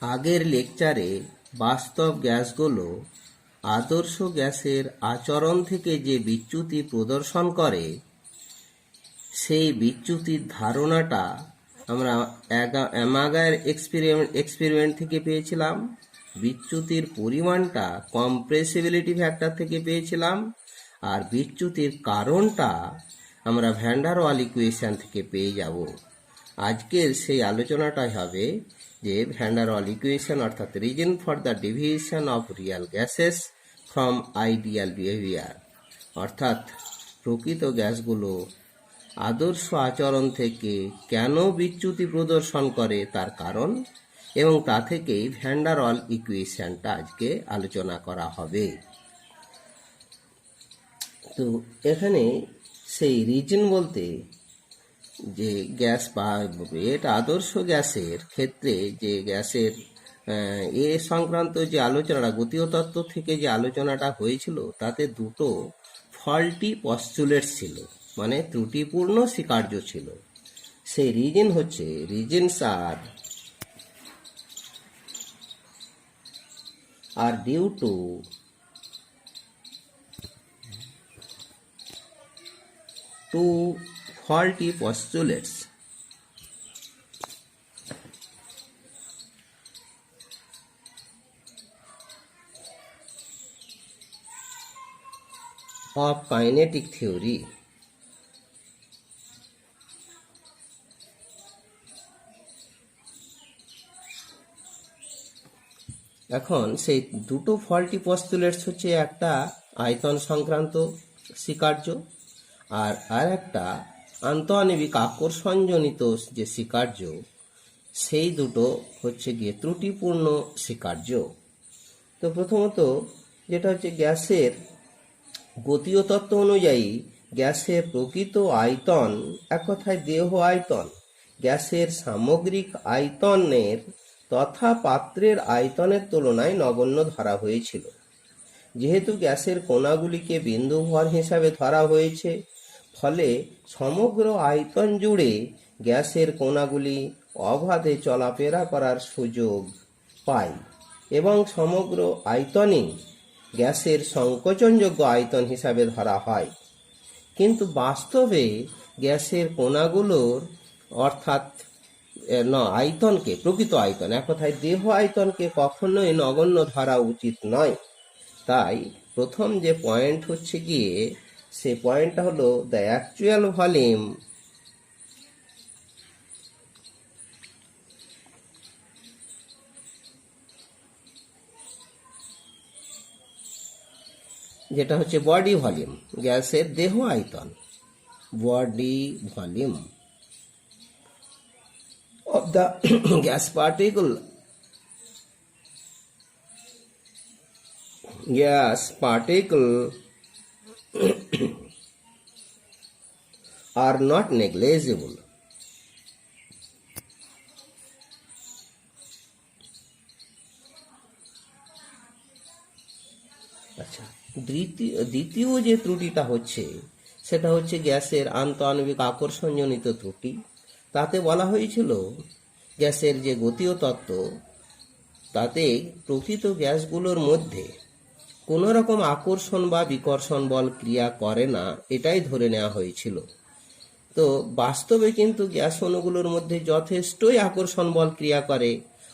আগের লেকচারে বাস্তব গ্যাসগুলো আদর্শ গ্যাসের আচরণ থেকে যে বিচ্যুতি প্রদর্শন করে সেই বিচ্যুতির ধারণাটা আমরা অ্যামাগার এক্সপেরিমেন্ট থেকে পেয়েছিলাম, বিচ্যুতির পরিমাণটা কম্প্রেসিবিলিটি ফ্যাক্টর থেকে পেয়েছিলাম, আর বিচ্যুতির কারণটা আমরা ভ্যান ডার ওয়াল ইকুয়েশন থেকে পেয়ে যাব। আজকের সেই আলোচনাটাই হবে যে ভ্যান ডার ওয়াল ইকুয়েশন অর্থাৎ reason for the deviation of Real gases from ideal behaviour, অর্থাৎ প্রকৃত গ্যাসগুলো আদর্শ আচরণ থেকে কেন বিচ্যুতি প্রদর্শন করে তার কারণ, এবং তা থেকেই ভ্যান ডার ওয়াল ইকুয়েশনটা আজকে আলোচনা করা হবে। তো এখানে সেই রিজন বলতে যে গ্যাস বা এটা আদর্শ গ্যাসের ক্ষেত্রে যে গ্যাসের এ সংক্রান্ত যে আলোচনাটা গতীয় তত্ত্ব থেকে যে আলোচনাটা হয়েছিল তাতে দুটো ফল্টি পস্টুলেটস ছিল, মানে ত্রুটিপূর্ণ স্বীকার্য ছিল। সেই রিজন হচ্ছে reasons are due to faulty postulates of kinetic theory। এখন সেই দুটো ফল্টি পস্টুলেটস হচ্ছে একটা আয়তন সংক্রান্ত স্বীকার্য আর একটা আন্তঃআণবিক আকর্ষণজনিত যে স্বীকার্য, সেই দুটো হচ্ছে গিয়ে ত্রুটিপূর্ণ স্বীকার্য। তো প্রথমত যেটা হচ্ছে গ্যাসের গতীয় তত্ত্ব অনুযায়ী গ্যাসের প্রকৃত আয়তন, এক কথায় দেহ আয়তন, গ্যাসের সামগ্রিক আয়তনের তথা পাত্রের আয়তনের তুলনায় নগণ্য ধরা হয়েছিল। যেহেতু গ্যাসের কণাগুলিকে বিন্দু ভর হিসাবে ধরা হয়েছে, ফলে সমগ্র আয়তন জুড়ে গ্যাসের কণাগুলি অবাধে চলাফেরা করার সুযোগ পায় এবং সমগ্র আয়তনই গ্যাসের সংকোচনযোগ্য আয়তন হিসাবে ধরা হয়। কিন্তু বাস্তবে গ্যাসের কণাগুলোর অর্থাৎ আয়তনকে, প্রকৃত আয়তন, এক কথায় দেহ আয়তনকে কখনোই নগণ্য ধরা উচিত নয়। তাই প্রথম যে পয়েন্ট হচ্ছে গিয়ে সে পয়েন্টটা হলো দ্য অ্যাকচুয়াল ভলিউম যেটা হচ্ছে বডি ভলিউম, গ্যাসের দেহ আয়তন, body volume of the gas particle are not negligible। আচ্ছা, দ্বিতীয় যে ত্রুটিটা হচ্ছে সেটা হচ্ছে গ্যাসের আন্তঃআণবিক আকর্ষণজনিত ত্রুটি। তাতে বলা হয়েছিল গ্যাসের যে গতীয় তত্ত্ব তাতে প্রকৃত গ্যাসগুলোর মধ্যে কোনো রকম আকর্ষণ বা বিকর্ষণ বল ক্রিয়া করে না, এটাই ধরে নেওয়া হয়েছিল। তো বাস্তবে কিন্তু গ্যাস অণুগুলোর মধ্যে যথেষ্টই আকর্ষণ বল ক্রিয়া করে।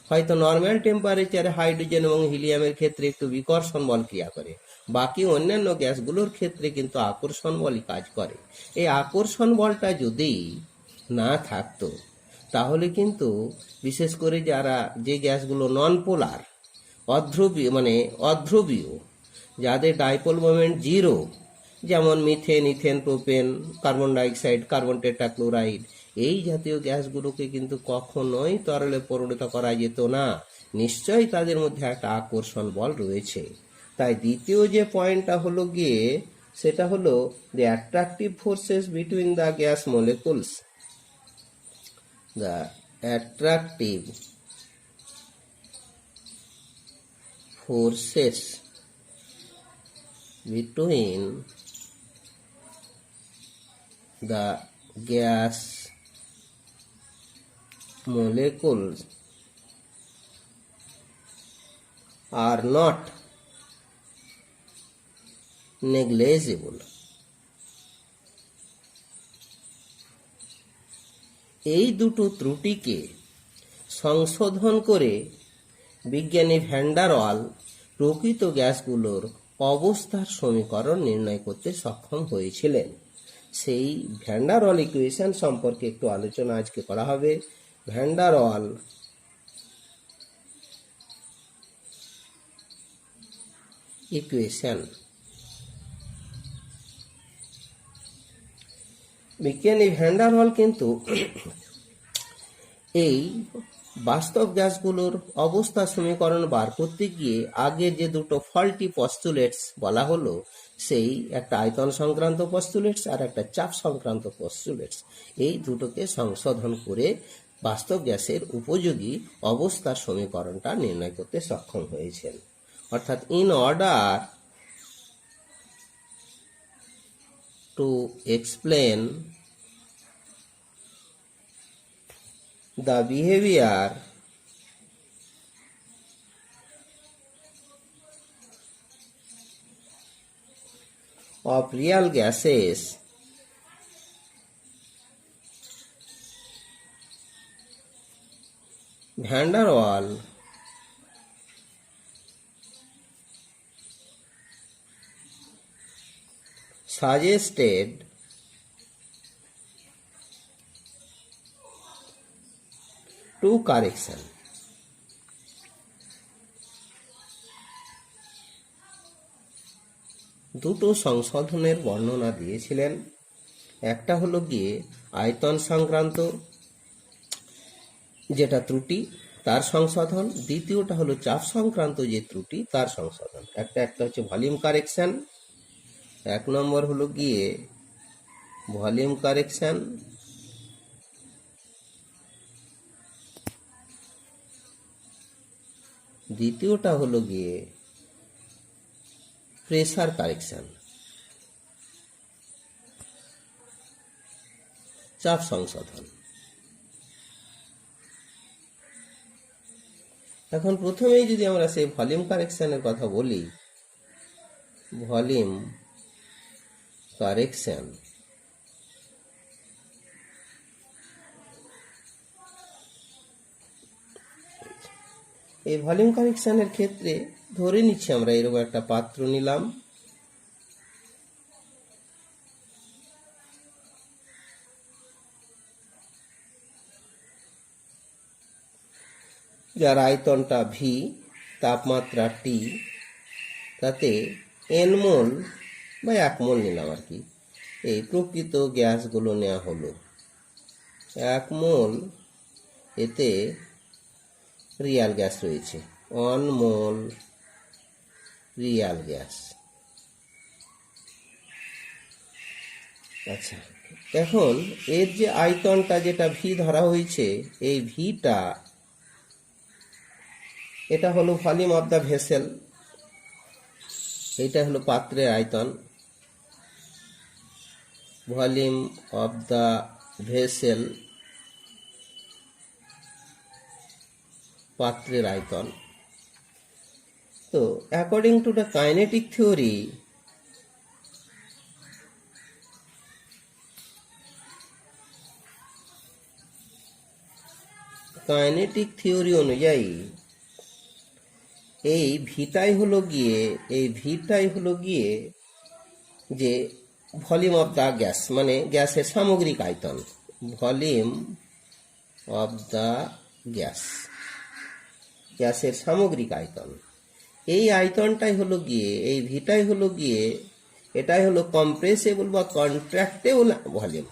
হয়তো নর্মাল টেম্পারেচারে হাইড্রোজেন এবং হিলিয়ামের ক্ষেত্রে একটু বিকর্ষণ বল ক্রিয়া করে, বাকি অন্যান্য গ্যাসগুলোর ক্ষেত্রে কিন্তু আকর্ষণ বলই কাজ করে। এই আকর্ষণ বলটা যদি না থাকতো তাহলে কিন্তু বিশেষ করে যে গ্যাসগুলো নন পোলার, অধ্রুবীয়, যাদের ডাইপোল মোমেন্ট জিরো, যেমন methane, ethane, propane, carbon dioxide, carbon tetrachloride, এই জাতীয় গ্যাসগুলোকে কিন্তু কখনোই তরলে পরিণত করা যেত না। নিশ্চয়ই তাদের মধ্যে একটা আকর্ষণ বল রয়েছে। তাই দ্বিতীয় যে পয়েন্টটা হলো গিয়ে সেটা হলো the attractive forces between the gas molecules. The attractive forces between the gas molecules are not negligible. এই দুটো ত্রুটিকে সংশোধন করে বিজ্ঞানী ভ্যান ডার ওয়াল প্রকৃত গ্যাসগুলোর অবস্থার সমীকরণ নির্ণয় করতে সক্ষম হয়েছিলেন। সেই ভ্যান ডার ওয়াল ইকুয়েশন সম্পর্কে একটু আলোচনা আজকে করা হবে। Van der Waal equation. বিজ্ঞানী ভ্যান ডার ওয়াল কিন্তু এই বাস্তব গ্যাসগুলোর অবস্থা সমীকরণ বার করতে গিয়ে আগের যে দুটো ফল্টি পস্তুলেটস বলা হলো, সেই একটা আয়তন সংক্রান্ত পস্তুলেটস আর একটা চাপ সংক্রান্ত পস্তুলেটস, এই দুটোকে সংশোধন করে বাস্তব গ্যাসের উপযোগী অবস্থার সমীকরণটা নির্ণয় করতে সক্ষম হয়েছেন। অর্থাৎ in order to explain the behavior of real gases Van der Waal suggested two correction. দুটো সংশোধনের বর্ণনা দিয়েছিলেন। একটা হলো গিয়ে আয়তন সংক্রান্ত যেটা ত্রুটি তার সংশোধন, দ্বিতীয়টা হলো চাপ সংক্রান্ত যে ত্রুটি তার সংশোধন। একটা হচ্ছে ভলিউম কারেকশন, এক নম্বর হলো গিয়ে ভলিউম কারেকশন, দ্বিতীয়টা হলো গিয়ে প্রেসার কারেকশন, চাপ সংশোধন। এখন প্রথমেই যদি আমরা সেই ভলিউম কারেকশনের কথা বলি, ভলিউম কারেকশন এই ভলিউম কারেকশনের ক্ষেত্রে ধরে নিচ্ছি আমরা এরকম একটা পাত্র নিলাম, যার আয়তনটা ভি, তাপমাত্রা টি, তাতে এন মোল বা 1 মোল নিলাম আর কি, এই প্রকৃত গ্যাসগুলো নেওয়া হলো। 1 মোল এতে রিয়াল গ্যাস রয়েছে, 1 মোল রিয়াল গ্যাস। আচ্ছা, এখন এর যে আয়তনটা যেটা ভি ধরা হয়েছে, এই ভিটা এটা হলো ভলিউম অফ দ্য ভেসেল, এইটা হলো পাত্রের আয়তন, ভলিউম অফ দ্য ভেসেল পাত্রের আয়তন। তো according to the kinetic theory, অনুযায়ী এই ভিটাই হলো গিয়ে যে ভলিউম অফ দ্য গ্যাস, মানে গ্যাসের সামগ্রিক আয়তন, ভলিউম অফ দ্য গ্যাস, গ্যাসের সামগ্রিক আয়তন। এই আয়তনটাই হলো গিয়ে, এই ভিটাই হলো গিয়ে, এটাই হলো কম্প্রেসেবল বা কন্ট্রাক্টেবল ভলিউম,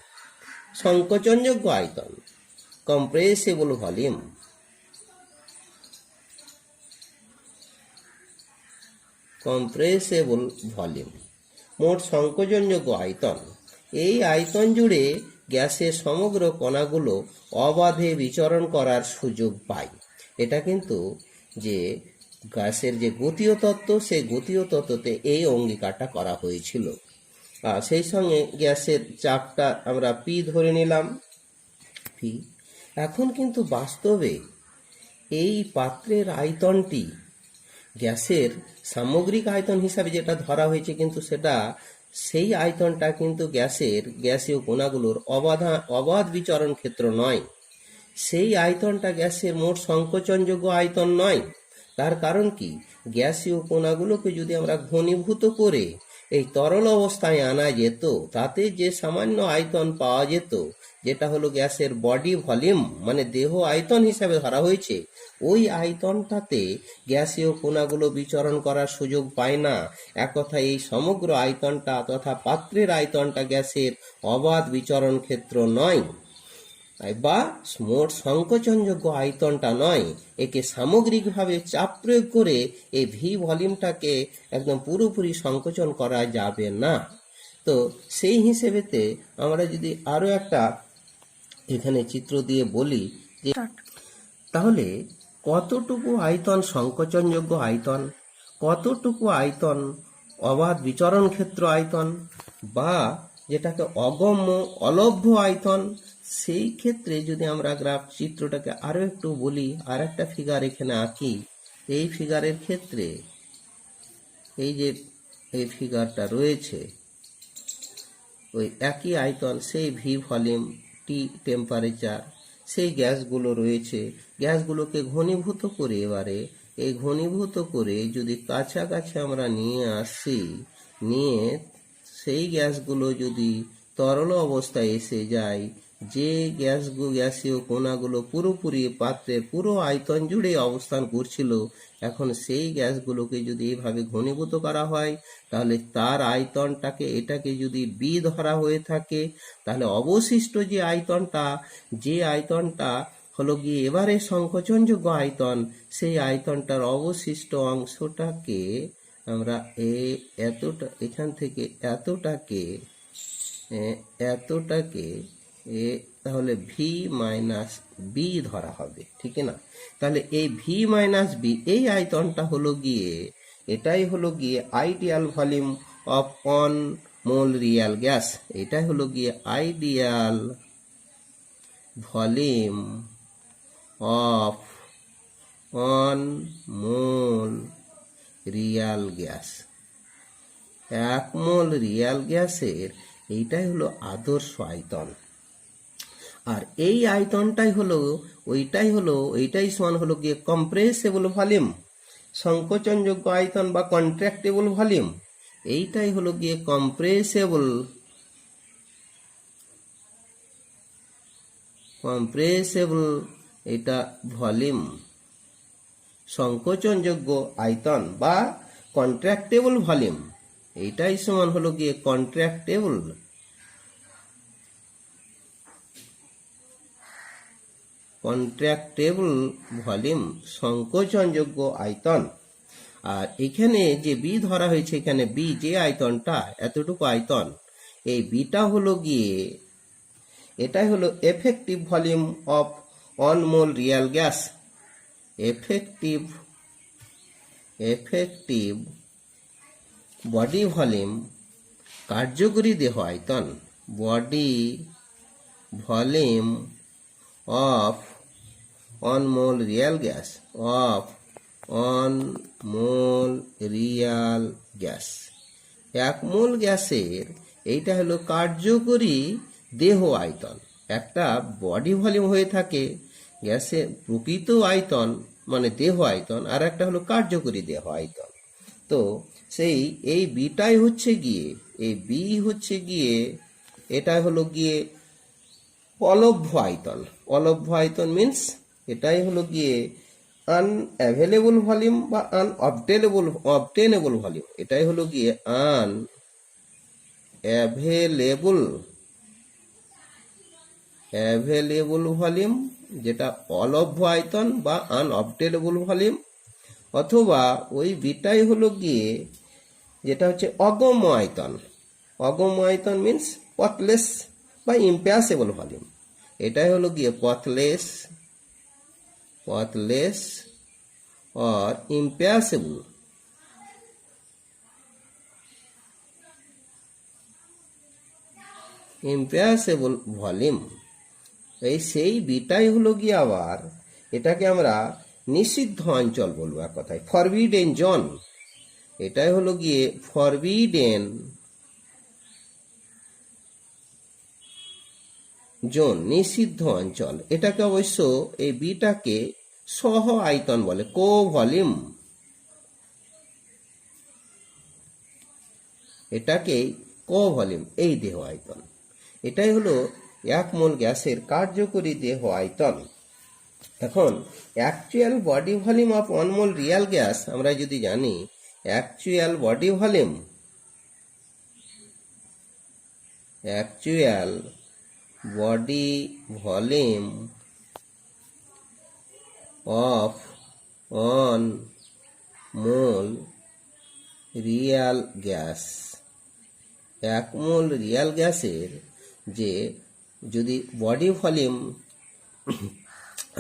সংকোচনযোগ্য আয়তন, কম্প্রেসেবল ভলিউম। কম্প্রেসেবল ভলিউম মোট সংকোচনযোগ্য আয়তন। এই আয়তন জুড়ে গ্যাসের সমগ্র কণাগুলো অবাধে বিচরণ করার সুযোগ পায়। এটা কিন্তু যে গ্যাসের যে গতীয় তত্ত্ব, সেই গতীয় তত্ত্বতে এই অঙ্গীকারটা করা হয়েছিল। সেই সঙ্গে গ্যাসের চাপটা আমরা পি ধরে নিলাম, পি। এখন কিন্তু বাস্তবে এই পাত্রের আয়তনটি গ্যাসের সামগ্রিক আয়তন হিসাবে যেটা ধরা হয়েছে, কিন্তু সেটা সেই আয়তনটা কিন্তু গ্যাসীয় কণাগুলোর অবাধ বিচরণ ক্ষেত্র নয়। সেই আয়তনটা গ্যাসের মোট সংকোচনযোগ্য আয়তন নয়। তার কারণ কি, গ্যাসীয় কণাগুলোকে যদি আমরা ঘনীভূত করে এই তরল অবস্থায় আনা যেত, তাতে যে সামান্য আয়তন পাওয়া যেত, যেটা হলো গ্যাসের বডি ভলিউম মানে দেহ আয়তন হিসাবে ধরা হয়েছে, ওই আয়তনটাতে গ্যাসীয় কণাগুলো বিচরণ করার সুযোগ পায় না। এক কথায় এই সমগ্র আয়তনটা তথা পাত্রের আয়তনটা গ্যাসের অবাধ বিচরণ ক্ষেত্র নয় বা মোট সংকোচনযোগ্য আয়তনটা নয়। একে সামগ্রিকভাবে চাপ প্রয়োগ করে এই ভি ভলিউমটাকে একদম পুরোপুরি সংকোচন করা যাবে না। তো সেই হিসেবেতে আমরা যদি আরো একটা এখানে চিত্র দিয়ে বলি যে তাহলে কতটুকু আয়তন সংকোচনযোগ্য আয়তন, কতটুকু আয়তন অবাধ বিচরণ ক্ষেত্র আয়তন বা যেটাকে অগম্য অলভ্য আয়তন, সেই ক্ষেত্রে যদি আমরা গ্রাফ চিত্রটাকে আরো একটু বলি, আর একটা ফিগার এখানে আঁকি। এই ফিগারের ক্ষেত্রে এই যে এই ফিগারটা রয়েছে, ওই একই আয়তন, সেই ভি ভলিউম, টি টেম্পারেচার, সেই গ্যাসগুলো রয়েছে। গ্যাসগুলোকে ঘনীভূত করে এবারে এই ঘনীভূত করে যদি কাছাকাছি আমরা নিয়ে আসি, নিয়ে সেই গ্যাসগুলো যদি তরল অবস্থায় এসে যায়, যে গ্যাসীয় কণাগুলো পুরোপুরি পাত্রের পুরো আয়তন জুড়ে অবস্থান করছিল, এখন সেই গ্যাসগুলোকে যদি এইভাবে ঘনীভূত করা হয়, তাহলে তার আয়তনটাকে এটাকে যদি বি ধরা হয়ে থাকে, তাহলে অবশিষ্ট যে আয়তনটা হলো গিয়ে এবারে সংকোচনযোগ্য আয়তন, সেই আয়তনটার অবশিষ্ট অংশটাকে আমরা এতটা এখান থেকে এতটাকে তাহলে ভি মাইনাস বি ধরা হবে, ঠিক না? তাহলে এই ভি মাইনাস বি এই আয়তনটা হলো গিয়ে, এটাই হলো গিয়ে ideal volume of on mole real gas. এটাই হলো গিয়ে ideal volume of on mole real gas. 1 mole real গ্যাসের এইটাই হলো আদর্শ আয়তন। আর এই আয়তনটাই সমান হলো গিয়ে কম্প্রেসেবল ভলিউম, সংকোচনযোগ্য আয়তন বা কন্ট্রাক্টেবল ভলিউম। এইটাই হলো গিয়ে কম্প্রেসেবল এটা ভলিউম, সংকোচনযোগ্য আয়তন বা কন্ট্রাক্টেবল ভলিউম। এইটাই সমান হলো গিয়ে কন্ট্রাক্টেবল ভলিউম, সংকোচনযোগ্য আয়তন। আর এখানে যে বি ধরা হয়েছে, এখানে বি যে আয়তনটা, এতটুকু আয়তন, এই বিটা হলো গিয়ে এটাই হলো effective volume of on mole real gas. Effective body volume, কার্যকরী দেহ আয়তন, body volume of on mole real gas, এক মোল গ্যাসের এইটা হলো কার্যকরী দেহ আয়তন। একটা বডি ভলিউম হয়ে থাকে গ্যাসের প্রকৃত আয়তন মানে দেহ আয়তন, আর একটা হলো কার্যকরী দেহ আয়তন। তো এই বিটাই হচ্ছে গিয়ে, এই বি হচ্ছে গিয়ে, এটাই হলো গিয়ে অলভ্য আয়তন। অলভ্য আয়তন মিন্স এটাই হলো গিয়ে আনঅ্যাভেলেবল ভলিউম বা অবটেনেবল ভলিউম। এটাই হলো গিয়ে অ্যাভেলেবল ভলিউম, যেটা অলভ্য আয়তন বা আনঅবটেনেবল ভলিউম। অথবা ওই বিটাই হলো গিয়ে যেটা হচ্ছে অগম্য আয়তন। অগম্য আয়তন মিন্স পথলেস বা ইম্প্যাসেবল ভলিউম। এটাই হলো গিয়ে পথলেস or ইম্প্যাসেবল ভলিউম। সেই বিটাই হলো গিয়ে আবার এটাকে আমরা নিষিদ্ধ অঞ্চল বলবো এক কথায়, ফরবিডেন জোন। এটাই হলো গিয়ে ফরবিডেন জোন, নিষিদ্ধ অঞ্চল। এটাকে অবশ্য এই বিটাকে সহ আয়তন বলে, কো ভলিউম। এটাকেই কো ভলিউম, এই দেহ আয়তন। এটাই হলো 1 মোল গ্যাসের কার্যকরী দেহ আয়তন। এখন actual body volume of 1 mole real gas আমরা যদি জানি, actual body volume of 1 mole real gas, 1 mole real গ্যাসের যে যদি বডি ভলিউম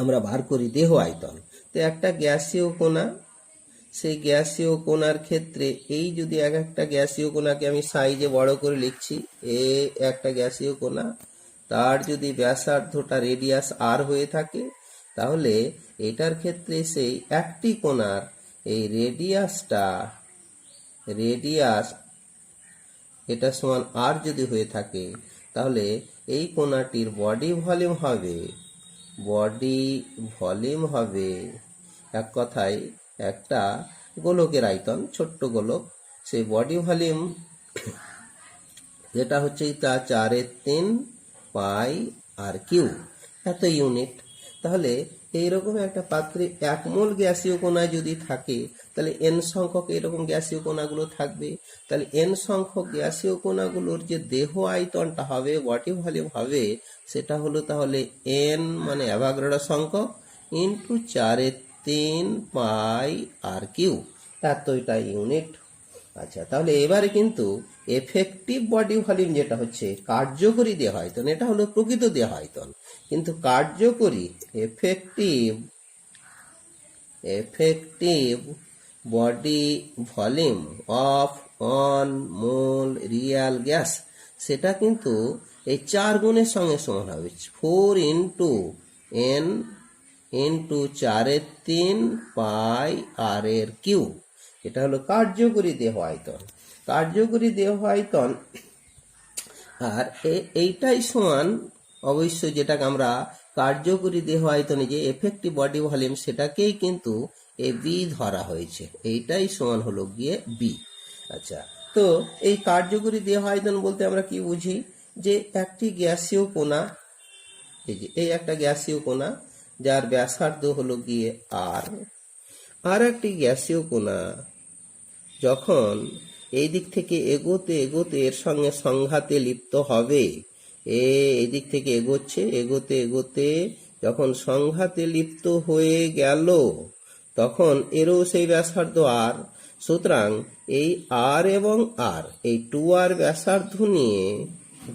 আমরা বার করি দেহ আয়তন, তো একটা গ্যাসীয় কণা, সেই গ্যাসীয় কণার ক্ষেত্রে এই যদি এক একটা গ্যাসীয় কণাকে আমি সাইজে বড় করে লিখছি, একটা গ্যাসীয় কণা, তার যদি ব্যাসার্ধটা রেডিয়াস আর হয়ে থাকে, তাহলে এটার ক্ষেত্রে সেই একটি কণার এই রেডিয়াস এটা সমান আর যদি হয়ে থাকে, তাহলে এই কণাটির বডি ভলিউম হবে এক কথায় একটা গোলকের আয়তন, ছোট্ট গোলক। সেই বডি ভলিউম যেটা হচ্ছে তা 4/3 পাই আর কিউ, এত ইউনিট। তাহলে এইরকম একটা পাত্রে 1 মোল গ্যাসীয় কণা যদি থাকে, তাহলে n সংখ্যক এরকম গ্যাসীয় কণাগুলো থাকবে। তাহলে n সংখ্যক গ্যাসীয় কণাগুলোর যে দেহ আয়তনটা হবে, বডি ভলিউম হবে, সেটা হলো তাহলে n মানে অ্যাভোগাড্রো সংখ্যক ইন্টু 4/3 পাই আর কিউ, এতটা ইউনিট। আচ্ছা, তাহলে এবারে কিন্তু এফেক্টিভ বডি ভলিউম যেটা হচ্ছে কার্যকরী দেহ আয়তন, এটা হলো প্রকৃত দেহ আয়তন। কিন্তু কার্যকরী effective body volume of 1 mole real gas, সেটা কিন্তু এই 4 গুণের সঙ্গে সমান হবে, 4 ইন্টু n ইন্টু 4/3 পাই আর এর কিউ। এটা হলো কার্যকরী দেহ আয়তন। কার্যকরী দেহ আয়তন, আর এইটাই সমান অবশ্যই যেটাকে আমরা কার্যকরী দেহ আয়তনে যে এফেক্টিভ বডি ভলিউম, সেটাকেই কিন্তু এ বি ধরা হয়েছে, এইটাই সমান হলো গিয়ে বি। আচ্ছা, তো এই কার্যকরী দেহ আয়তন বলতে আমরা কি বুঝি, যে একটি গ্যাসীয় কণা, এই একটা গ্যাসীয় কণা যার ব্যাসার্ধ হলো গিয়ে আর একটি গ্যাসীয় কণা যখন এই দিক থেকে এগোতে এগোতে এর সঙ্গে সংঘাতে লিপ্ত হবে, এই দিক থেকে এগোতে এগোতে যখন সংঘাতে লিপ্ত হয়ে গেল, তখন এরও সেই ব্যাসার্ধ আর। সুতরাং এই আর এবং আর, এই 2r ব্যাসার্ধ নিয়ে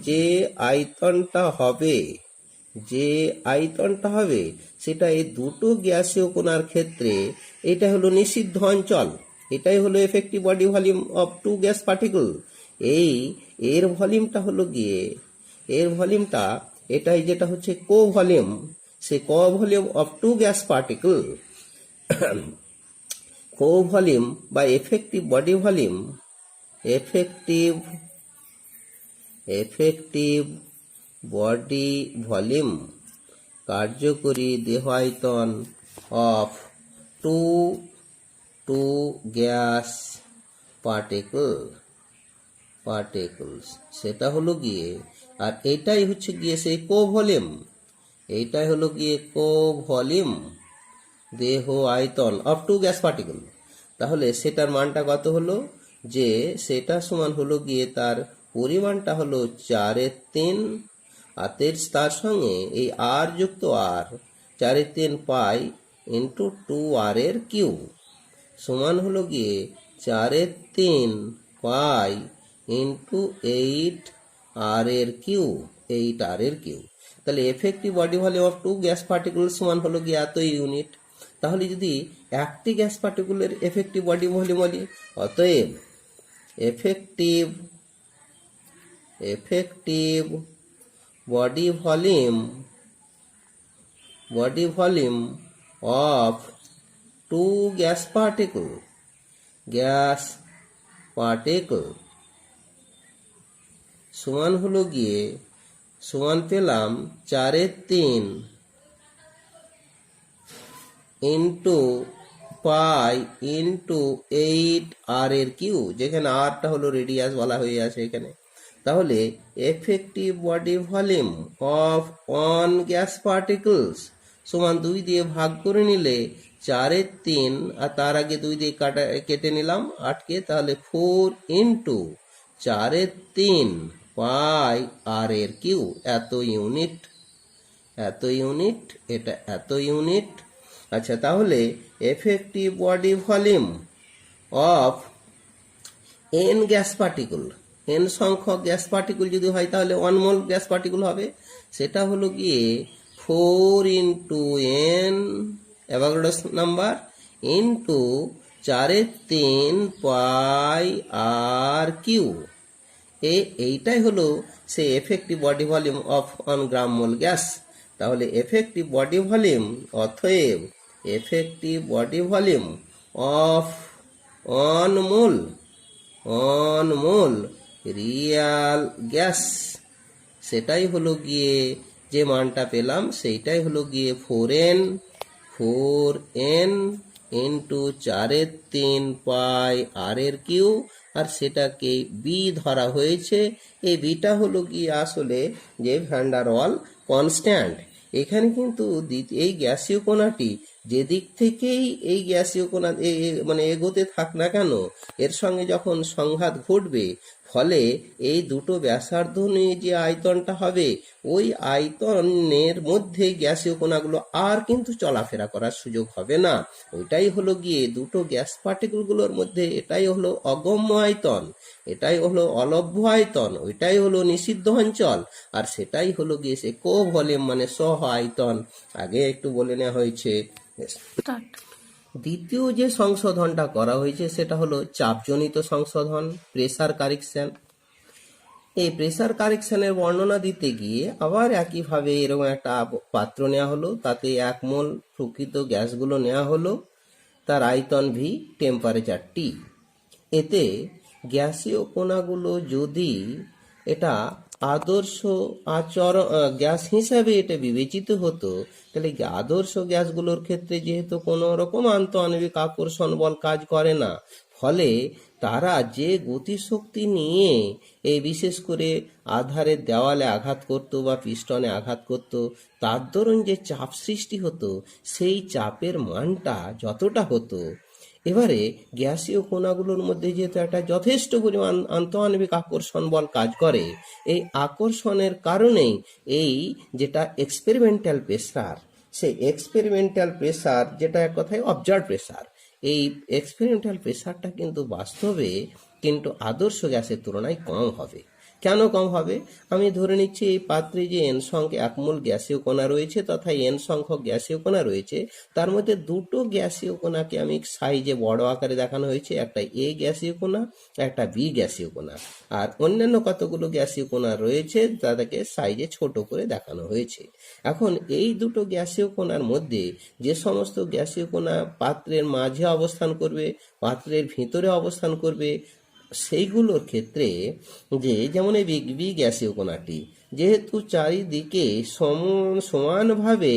যে আয়তনটা হবে, সেটা এই দুটো গ্যাসীয় কণার ক্ষেত্রে এটা হলো নিষিদ্ধ অঞ্চল। এটাই হলো effective body volume of 2 gas particle. এর ভলিউমটা হলো গিয়ে, এটাই যেটা হচ্ছে কো ভলিউম, সেই co volume of 2 gas particle. Co volume বা effective body volume, effective body volume, কার্যকরী দেহ আয়তন অফ 2 গ্যাস পার্টিকলস, সেটা হলো গিয়ে, আর এটাই হচ্ছে গিয়ে সেই কো ভলিউম, এইটাই হলো গিয়ে কো ভলিউম দেহ আয়তন অফ 2 গ্যাস পার্টিকল। তাহলে সেটার মানটা কত হলো, যে সেটা সমান হলো গিয়ে তার পরিমাণটা হলো 4/3, আর তার সঙ্গে এই আর যুক্ত আর, 4/3 পাই ইন্টু 2r এর কিউ, সমান হলো গিয়ে 4/3 পাই ইন্টু 8r এর কিউ, 8r এর কিউ। তাহলে effective body volume of 2 gas particle সমান হলো গিয়ে এত ইউনিট। তাহলে যদি একটি গ্যাস পার্টিকুলের এফেক্টিভ বডি ভলিউম বলি, অতএব effective body volume of two gas particle সমান হলো গিয়ে সমান পেলাম 4/3 ইন্টু পাই ইন্টু 8r², যেখানে আরটা হলো রেডিয়াস বলা হয়ে আছে এখানে। তাহলে effective body volume of on gas particles সমান 2 দিয়ে ভাগ করে নিলে 4/3, আর তার আগে 2 দিয়ে কেটে নিলাম 8কে, তাহলে 4 ইন্টু 4/3 পাই r², এত ইউনিট, এটা এত ইউনিট। আচ্ছা, তাহলে effective body volume of N gas particle, N সংখ্যক গ্যাস পার্টিকল যদি হয় তাহলে 1 মোল গ্যাস পার্টিকল হবে। সেটা হলো গিয়ে 4 into N Avogadro number into 4/3 পাই r²। এইটাই হলো সেই effective body volume of 1 gram mole gas. তাহলে এফেক্টিভ বডি ভলিউম, অতএব effective body volume of 1 mole real gas, সেটাই হলো গিয়ে যে মানটা পেলাম সেইটাই হলো গিয়ে 4n ইন্টু 4/3 পাই r², আর সেটাকে বি ধরা হয়েছে। এই বিটা হলো গিয়ে আসলে যে ভ্যান ডার ওয়াল কনস্ট্যান্ট। এখানে কিন্তু এই গ্যাসীয় কণাটি যেদিক থেকেই এই গ্যাসীয় কণা মানে এগোতে থাক না কেন, এর সঙ্গে যখন সংঘাত ঘটবে, ফলে এই দুটো ব্যাসার্ধ নিয়ে যে আয়তনটা হবে, ওই আয়তনের মধ্যে গ্যাসীয় কণাগুলো আর কিন্তু চলাফেরা করার সুযোগ হবে না। ওইটাই হলো গিয়ে দুটো গ্যাস পার্টিকেলগুলোর মধ্যে, এটাই হলো অগম্য আয়তন, এটাই হলো অলভ্য আয়তন, ওইটাই হলো নিষিদ্ধ অঞ্চল, আর সেটাই হলো গিয়ে সে কো ভলিউম মানে সহ আয়তন। আগে একটু বলে নেওয়া হয়েছে। দ্বিতীয় যে সংশোধনটা করা হয়েছে সেটা হলো চাপজনিত সংশোধন, প্রেসার কারেকশন। এই প্রেসার কারেকশনের বর্ণনা দিতে গিয়ে আবার একইভাবে এরকম একটা পাত্র নেওয়া হলো, তাতে 1 মোল প্রকৃত গ্যাসগুলো নেওয়া হলো, তার আয়তন ভি, টেম্পারেচার টি। এতে গ্যাসীয় কণাগুলো যদি এটা আদর্শ গ্যাস হিসাবে এটা বিবেচিত হতো, তাহলে আদর্শ গ্যাসগুলোর ক্ষেত্রে যেহেতু কোনো রকম আন্তঃআণবিক আকর্ষণ বল কাজ করে না, ফলে তারা যে গতিশক্তি নিয়ে এই বিশেষ করে আধারের দেওয়ালে আঘাত করত বা পিস্টনে আঘাত করত, তার দরুন যে চাপ সৃষ্টি হতো, সেই চাপের মানটা যতটা হতো, এবারে গ্যাসীয় কণাগুলোর মধ্যে যেহেতু একটা যথেষ্ট পরিমাণ আন্তঃআণবিক আকর্ষণ বল কাজ করে, এই আকর্ষণের কারণেই এই যেটা এক্সপেরিমেন্টাল প্রেসার, সেই এক্সপেরিমেন্টাল প্রেসার যেটা এক কথায় অবজার্ভ প্রেসার, এই এক্সপেরিমেন্টাল প্রেসারটা কিন্তু বাস্তবে কিন্তু আদর্শ গ্যাসের তুলনায় কম হবে। কেন কম হবে? আমি ধরে নিচ্ছি এই পাত্রে যে এন সংখ্যক 1 মোল গ্যাসীয় কণা রয়েছে তথা এন সংখ্যক গ্যাসীয় কণা রয়েছে, তার মধ্যে দুটো গ্যাসীয় কণাকে আমি সাইজে বড় আকারে দেখানো হয়েছে, একটা এ গ্যাসীয় কণা, একটা বি গ্যাসীয় কণা, আর অন্যান্য কতগুলো গ্যাসীয় কণা রয়েছে তাদেরকে সাইজে ছোট করে দেখানো হয়েছে। এখন এই দুটো গ্যাসীয় কণার মধ্যে যে সমস্ত গ্যাসীয় কণা পাত্রের মাঝে অবস্থান করবে, পাত্রের ভিতরে অবস্থান করবে, সেইগুলোর ক্ষেত্রে যেমন এই বি গ্যাসীয় কণাটি যেহেতু চারিদিকে সমানভাবে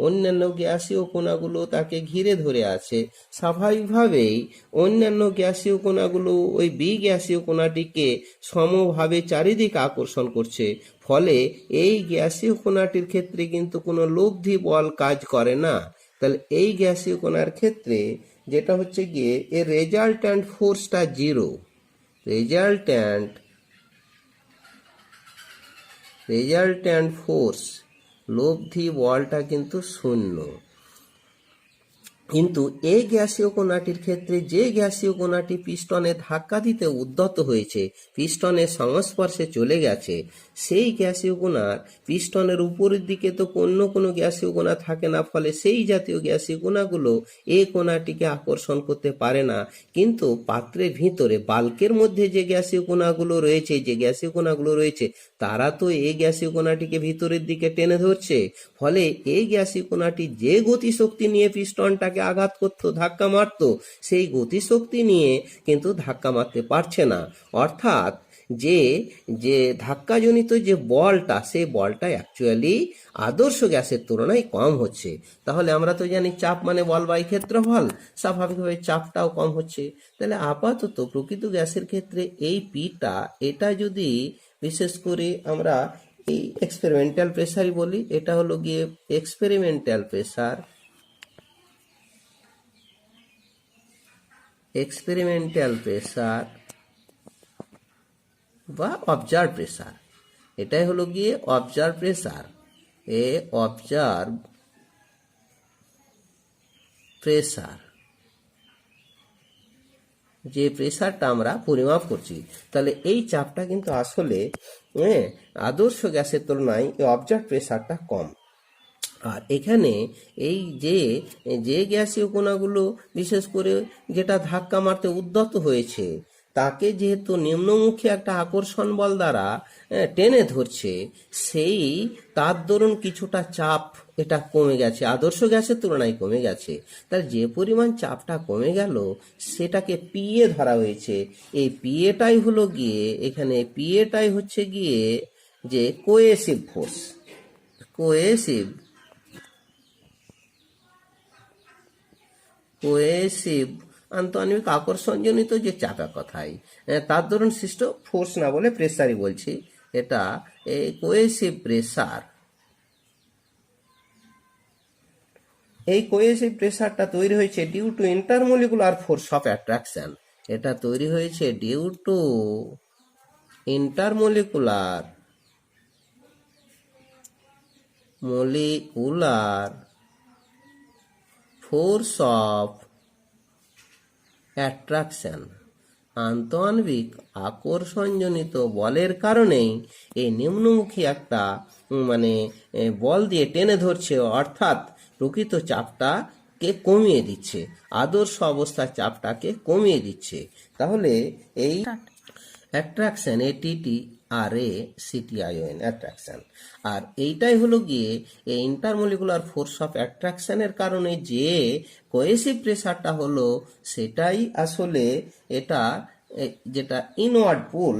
অন্যান্য গ্যাসীয় কণাগুলো তাকে ঘিরে ধরে আছে, স্বাভাবিকভাবেই অন্যান্য গ্যাসীয় কণাগুলো ওই বি গ্যাসীয় কণাটিকে সমভাবে চারিদিকে আকর্ষণ করছে। ফলে এই গ্যাসীয় কণাটির ক্ষেত্রে কিন্তু কোনো লব্ধি বল কাজ করে না। তাহলে এই গ্যাসীয় কণার ক্ষেত্রে যেটা হচ্ছে গিয়ে এর রেজাল্ট্যান্ট ফোর্সটা 0, রেজাল্ট্যান্ট ফোর্স লব্ধি বলটা কিন্তু 0। কিন্তু এই গ্যাসীয় কণাটির ক্ষেত্রে যে গ্যাসীয় কণাটি পিস্টনে ধাক্কা দিতে উদ্যত হয়েছে, পিস্টনের সংস্পর্শে চলে গেছে, সেই গ্যাসীয় কণার পিস্টনের উপরের দিকে তো কোনো গ্যাসীয় কণা থাকে না, ফলে সেই জাতীয় গ্যাসীয় কণাগুলো এই কণাটিকে আকর্ষণ করতে পারে না। কিন্তু পাত্রের ভিতরে বাল্কের মধ্যে যে গ্যাসীয় কণাগুলো রয়েছে তারা তো এই গ্যাসীয় কণাটিকে ভিতরের দিকে টেনে ধরছে। ফলে এই গ্যাসীয় কণাটি যে গতিশক্তি নিয়ে পিস্টনটাকে আঘাত করতো, ধাক্কা মারতো, সেই গতিশক্তি নিয়ে কিন্তু ধাক্কা মারতে পারছে না। অর্থাৎ যে যে ধাক্কাজনিত যে বলটা, সেই বলটা অ্যাকচুয়ালি আদর্শ গ্যাসের তুলনায় কম হচ্ছে। তাহলে আমরা তো জানি চাপ মানে বল বাই ক্ষেত্রফল, স্বাভাবিকভাবে চাপটাও কম হচ্ছে। তাহলে আপাতত প্রকৃত গ্যাসের ক্ষেত্রে এই পিটা, এটা যদি বিশেষ করে আমরা এই এক্সপেরিমেন্টাল প্রেসারই বলি, এটা হলো গিয়ে এক্সপেরিমেন্টাল প্রেসার, এক্সপেরিমেন্টাল প্রেসার বা অবজার্ভ প্রেসার। এটাই হলো গিয়ে অবজার্ভ প্রেসার, এ অবজার্ভ প্রেসার, যে প্রেসারটা আমরা পরিমাপ করছি। তাহলে এই চাপটা কিন্তু আসলে আদর্শ গ্যাসের তুলনায় এই অবজার্ভ প্রেসারটা কম। আর এখানে এই যে গ্যাসীয় কণাগুলো বিশেষ করে যেটা ধাক্কা মারতে উদ্যত হয়েছে, তাকে যেহেতু নিম্নমুখী একটা আকর্ষণ বল দ্বারা টেনে ধরছে, সেই তার দরুন কিছুটা চাপ এটা কমে গেছে, আদর্শ গ্যাসের তুলনায় কমে গেছে। তার যে পরিমাণ চাপটা কমে গেল সেটাকে পিএ ধরা হয়েছে। এই পিএটাই হলো গিয়ে, এখানে পিএটাই হচ্ছে গিয়ে যে কোয়েসিভ ফোর্স, কোয়েসিভ আন্তঃআণবিক আকর্ষণজনিত যে চাপের কথাই, তার দরুন সৃষ্ট ফোর্স না বলে প্রেসারই বলছি, এটা কোয়েসিভ প্রেসার। এই কোয়েসিভ প্রেসারটা তৈরি হয়েছে due to intermolecular force of attraction. এটা তৈরি হয়েছে due to intermolecular force of attraction, আন্তঃআণবিক আকর্ষণজনিত বলের কারণেই এই নিম্নমুখী একটা বল দিয়ে টেনে ধরছে, অর্থাৎ প্রকৃত চাপটাকে কমিয়ে দিচ্ছে, আদর্শ অবস্থার চাপটাকে কমিয়ে দিচ্ছে। তাহলে এই অ্যাট্রাকশন, এটিটি আর এ সিটিআইওএন, অ্যাট্রাকশন। আর এইটাই হলো গিয়ে এই ইন্টারমলিকুলার ফোর্স অফ অ্যাট্রাকশনের কারণে যে কোয়েসিভ প্রেসারটা হলো, সেটাই আসলে এটা যেটা inward pool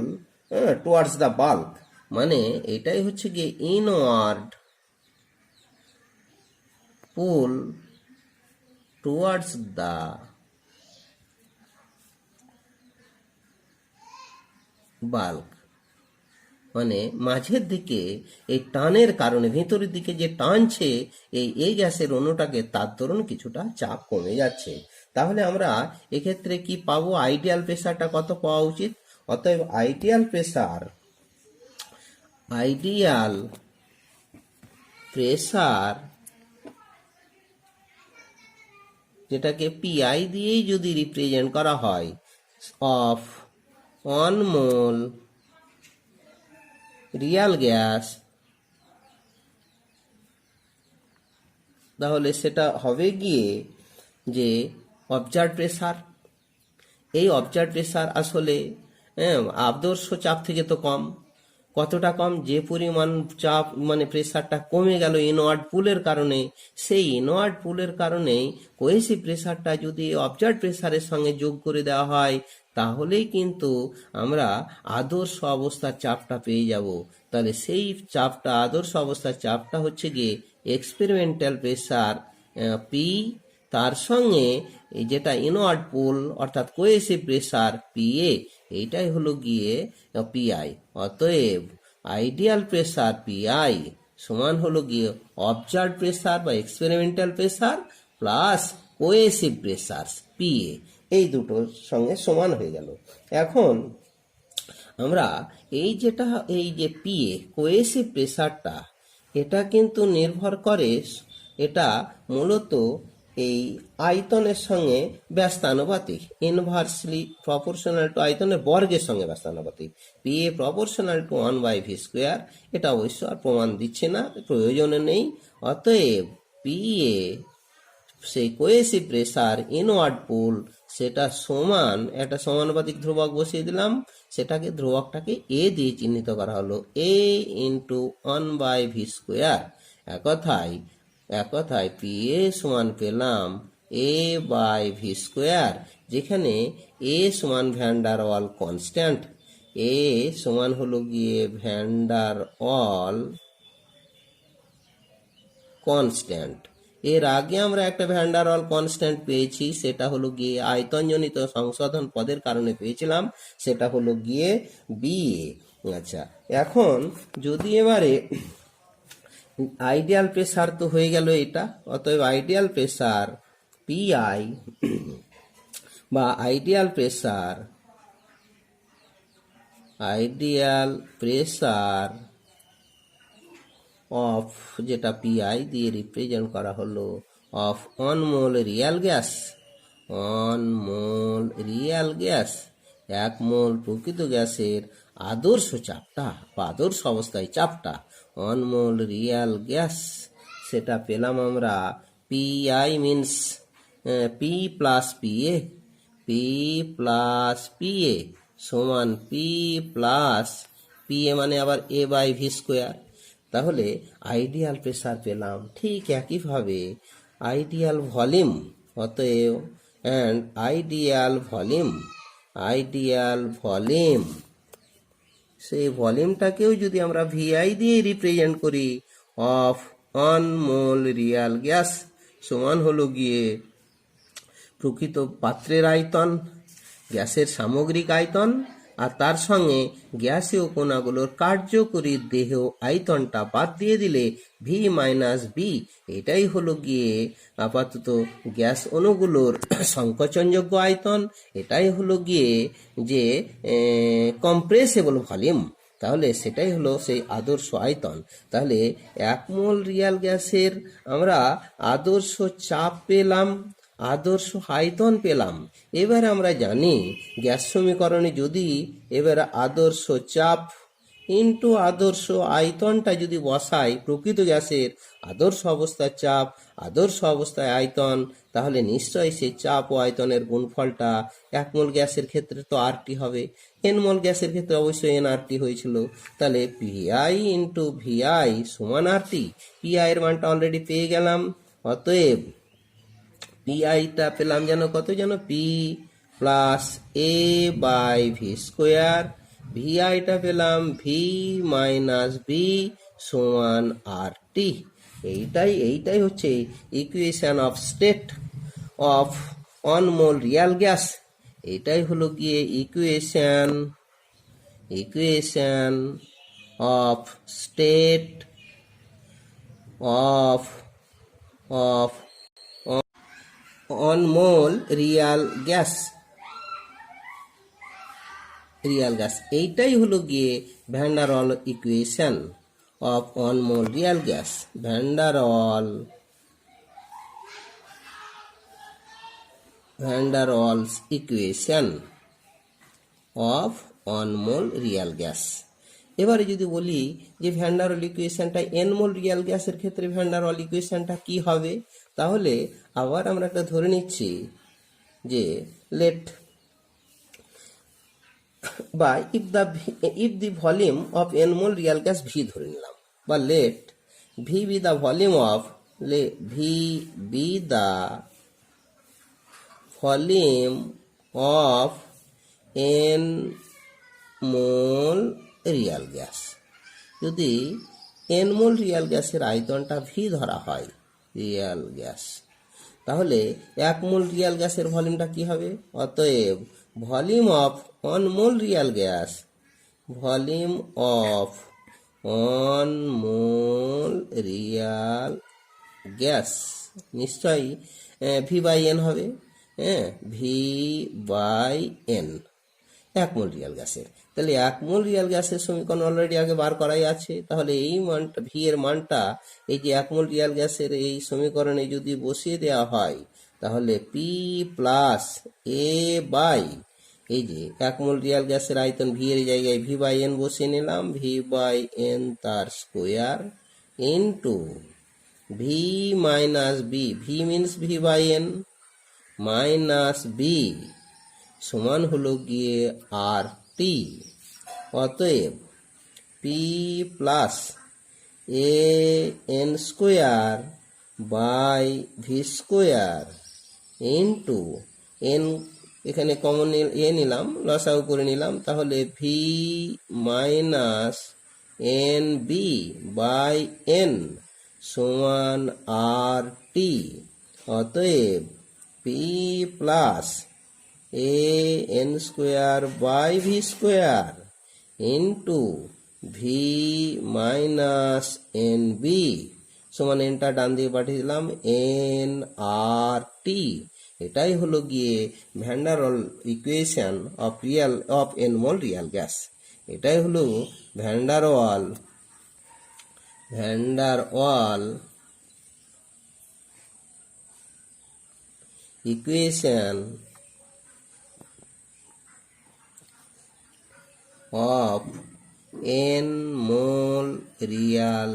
towards the bulk, মানে এটাই হচ্ছে গিয়ে inward pool towards the bulk, মানে মাঝের দিকে এই টানের কারণে, ভেতরের দিকে যে টানছে এই গ্যাসের অণুটাকে, তার দরুন কিছুটা চাপ কমে যাচ্ছে। তাহলে আমরা এক্ষেত্রে কি পাবো? আইডিয়াল প্রেসারটা কত পাওয়া উচিত? অতএব আইডিয়াল প্রেসার যেটাকে পিআই দিয়েই যদি রিপ্রেজেন্ট করা হয়, অফ 1 মোল রিয়াল গ্যাস, তাহলে সেটা হবে গিয়ে যে অবজার্ভ প্রেসার। এই অবজার্ভ প্রেসার আসলে আদর্শ চাপ থেকে তো কম। কতটা কম? যে পরিমাণ চাপ প্রেসারটা কমে গেল ইনওয়ার্ড পুলের কারণে, সেই ইনওয়ার্ড পুলের কারণেই কোয়েসিভ প্রেসারটা যদি অবজার্ভ প্রেসারের সঙ্গে যোগ করে দেওয়া হয়, তাহলেই কিন্তু আমরা আদর্শ অবস্থার চাপটা পেয়ে যাব। তাহলে সেই চাপটা, আদর্শ অবস্থার চাপটা হচ্ছে গিয়ে এক্সপেরিমেন্টাল প্রেসার পি, তার সঙ্গে যেটা ইনওয়ার্ড পুল অর্থাৎ কোয়েসিভ প্রেসার পিএ, এইটাই হলো গিয়ে পিআই। অতএব আইডিয়াল প্রেসার পিআই সমান হলো গিয়ে অবজার্ভ প্রেসার বা experimental pressure plus cohesive pressure PA, এই দুটোর সঙ্গে সমান হয়ে গেল। এখন আমরা এই যে পিএ কোয়েসিভ প্রেসারটা, এটা কিন্তু নির্ভর করে, এটা মূলত এই আয়তনের সঙ্গে ব্যস্তানুপাতিক, ইনভার্সলি প্রপোর্শনাল টু আয়তনের বর্গের সঙ্গে ব্যস্তানুপাতিক। পিএ প্রপোর্শনাল টু 1/v², এটা অবশ্য আর প্রমাণ দিচ্ছে না, প্রয়োজনে নেই। অতএব পিএ সেই কোয়েসিভ প্রেসার ইনওয়ার্ড পুল, সেটা সমান একটা সমানুপাতিক ধ্রুবক বসিয়ে দিলাম, সেটাকে ধ্রুবকটাকে এ দিয়ে চিহ্নিত করা হলো, এ ইন্টু 1/v²। এক কথায় পিএ সমান পেলাম এ বাই ভি স্কোয়ার, যেখানে এ সমান ভ্যান ডার ওয়াল কনস্ট্যান্ট, এ সমান হলো গিয়ে ভ্যান ডার ওয়াল কনস্ট্যান্ট। এর আগে আমরা একটা ভ্যান ডার ওয়াল কনস্ট্যান্ট পেয়েছি, সেটা হলো গিয়ে আয়তনজনিত সংশোধন পদের কারণে পেয়েছিলাম, সেটা হলো গিয়ে বি এ। আচ্ছা, এখন যদি এবারে আইডিয়াল প্রেসার তো হয়ে গেল এটা, অতএব আইডিয়াল প্রেসার পিআই বা আইডিয়াল প্রেসার অফ, যেটা পিআই দিয়ে রিপ্রেজেন্ট করা হলো, of on mole real gas, 1 মোল প্রকৃত গ্যাসের আদর্শ চাপটা বা আদর্শ অবস্থায় চাপটা, 1 মোল রিয়াল গ্যাস, সেটা পেলাম আমরা PI means P plus PA সমান পি প্লাস পিএ মানে আবার এ বাই ভি স্কোয়ার। তাহলে আইডিয়াল প্রেসার পেলাম। ঠিক একইভাবে আইডিয়াল ভলিউম, অতএব অ্যান্ড আইডিয়াল ভলিউম, সেই ভলিউমটাকেও যদি আমরা ভিআই দিয়ে রিপ্রেজেন্ট করি, অফ 1 মোল রিয়াল গ্যাস সমান হলো গিয়ে প্রকৃত পাত্রের আয়তন, গ্যাসের সামগ্রিক আয়তন, আর তার সঙ্গে গ্যাসীয় কণাগুলোর কার্যকরী দেহ আয়তনটা বাদ দিয়ে দিলে ভি মাইনাস বি, এটাই হলো গিয়ে আপাতত গ্যাস অণুগুলোর সংকোচনযোগ্য আয়তন, এটাই হলো গিয়ে যে কম্প্রেসেবল ভলিউম। তাহলে সেটাই হলো সেই আদর্শ আয়তন। তাহলে 1 মোল রিয়াল গ্যাসের আমরা আদর্শ চাপ পেলাম, আদর্শ আয়তন পেলাম। এবার আমরা জানি গ্যাস সমীকরণে যদি এবার আদর্শ চাপ ইন্টু আদর্শ আয়তনটা যদি বসাই, প্রকৃত গ্যাসের আদর্শ অবস্থার চাপ, আদর্শ অবস্থায় আয়তন, তাহলে নিশ্চয়ই সেই চাপ ও আয়তনের গুণফলটা 1 মোল গ্যাসের ক্ষেত্রে তো আরটি হবে, এন মোল গ্যাসের ক্ষেত্রে অবশ্যই এন আরটি হয়েছিল। তাহলে পিআই ইন্টু ভিআই সমান আরটি, পিআই এর মানটা অলরেডি পেয়ে গেলাম, অতএব পিআইটা পেলাম যেন কত, যেন P plus a by V square, ভিআইটা পেলাম ভি মাইনাস বি সমান আর টি। এইটাই হচ্ছে equation of state of 1 mole real gas. এটাই হলো গিয়ে equation of state of 1 mole real gas. এইটাই হলো গিয়ে van der Waal equation of 1 mole real gas. Van der Waals equation of 1 mole real gas. এবারে যদি বলি যে ভ্যান ডার ওয়াল ইকুয়েশনটা এন মোল রিয়াল গ্যাসের ক্ষেত্রে ভ্যান ডার ওয়াল ইকুয়েশনটা কি হবে, তাহলে আবার আমরা একটা ধরে নিচ্ছি যে লেট বা if the volume of n mole real gas V ধরে নিলাম, বা let V be the volume of n mole real gas। যদি n মোল রিয়াল গ্যাসের আয়তনটা ভি ধরা হয়, রিয়াল গ্যাস, তাহলে 1 মোল রিয়াল গ্যাসের ভলিউমটা কি হবে, অতএব volume of 1 mole real gas, volume of 1 mole real gas নিশ্চয়ই ভি বাই এন হবে, V by N 1 mole real গ্যাসের। তাহলে 1 মোল রিয়াল গ্যাসের সমীকরণ অলরেডি আগে বার করাই আছে, তাহলে এই মানটা ভি এর মানটা এই যে 1 মোল রিয়াল গ্যাসের এই সমীকরণে যদি বসিয়ে দেওয়া হয়, তাহলে পি প্লাস এ বাই এই যে 1 মোল রিয়াল গ্যাসের আয়তন ভি এর জায়গায় ভি বাই এন বসিয়ে নিলাম, ভি বাই এন তার square into V minus B, V means V by N minus B সমান হলো গিয়ে আর টি। অতএব P plus A N square by V square into N, এখানে কমন এ নিলাম, লসাগু করে নিলাম, তাহলে V minus N B by N সমান আর টি। অতএব P plus A N square by V square into V minus N B সমান এনটা ডান দিকে পাঠিয়ে দিলাম এন আর টি। এটাই হলো গিয়ে van der Waal equation of n mole real gas. এটাই হলো van der Waal equation of n mole real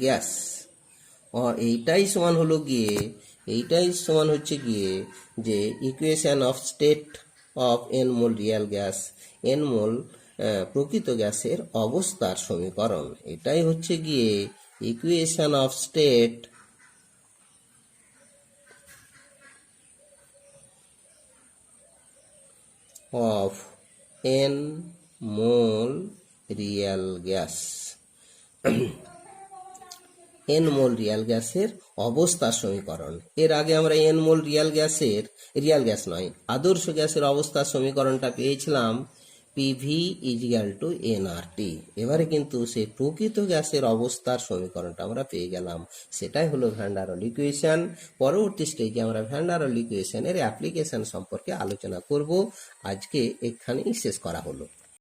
gas. এইটাই সমান হচ্ছে গিয়ে যে equation of state of n mole real gas, n mole প্রকৃত গ্যাসের অবস্থার সমীকরণ। এটাই হচ্ছে গিয়ে equation of state of n mole real gas, n mole real গ্যাসের অবস্থার সমীকরণ। এর আগে আমরা এন মোল আদর্শ গ্যাসের অবস্থার সমীকরণটা পেয়েছিলাম পিভি ইজিক্যাল টু এনআরটি। এবারে কিন্তু সেই প্রকৃত গ্যাসের অবস্থার সমীকরণটা আমরা পেয়ে গেলাম, সেটাই হলো ভ্যান ডার ওয়াল ইকুয়েশন। পরবর্তী স্টেজে আমরা ভ্যান ডার ওয়াল ইকুয়েশনের অ্যাপ্লিকেশন সম্পর্কে আলোচনা করব। আজকে এখানেই শেষ করা হলো।